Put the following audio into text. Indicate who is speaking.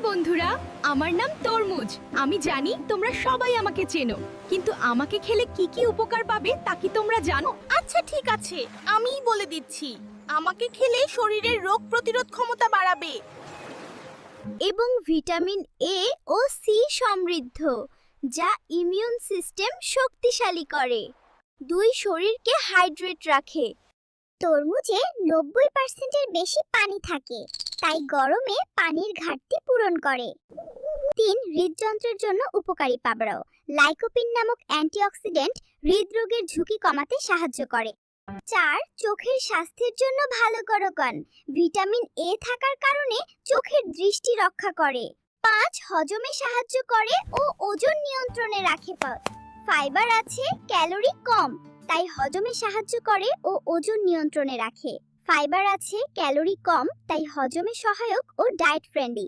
Speaker 1: বন্ধুরা, আমার নাম তরমুজ। আমি জানি তোমরা সবাই আমাকে চেনো, কিন্তু আমাকে খেলে কি কি উপকার পাবে তা কি তোমরা জানো?
Speaker 2: আচ্ছা ঠিক আছে, আমিই বলে দিচ্ছি। আমাকে খেলে শরীরের রোগ প্রতিরোধ ক্ষমতা বাড়াবে
Speaker 3: এবং ভিটামিন এ ও সি সমৃদ্ধ, যা ইমিউন সিস্টেম শক্তিশালী করে। দুই, শরীরকে হাইড্রেট রাখে। তরমুজে 90%-এর বেশি পানি থাকে, তাই গরমে পানির ঘাটতি পূরণ করে। 3, হৃদযন্ত্রের জন্য উপকারী পাবড়াও। লাইকোপিন নামক অ্যান্টিঅক্সিডেন্ট হৃদরোগের ঝুঁকি কমাতে সাহায্য করে। 4, চোখের স্বাস্থ্যের জন্য ভালো করকন। ভিটামিন এ থাকার কারণে চোখের দৃষ্টি রক্ষা করে। 5, হজমে সাহায্য করে ও ওজন নিয়ন্ত্রণে রাখে। ফাইবার আছে, ক্যালোরি কম, তাই হজমে সাহায্য করে ও ওজন নিয়ন্ত্রণে রাখে। ফাইবার আছে, ক্যালোরি কম, তাই হজমে সহায়ক ও ডায়েট ফ্রেন্ডলি।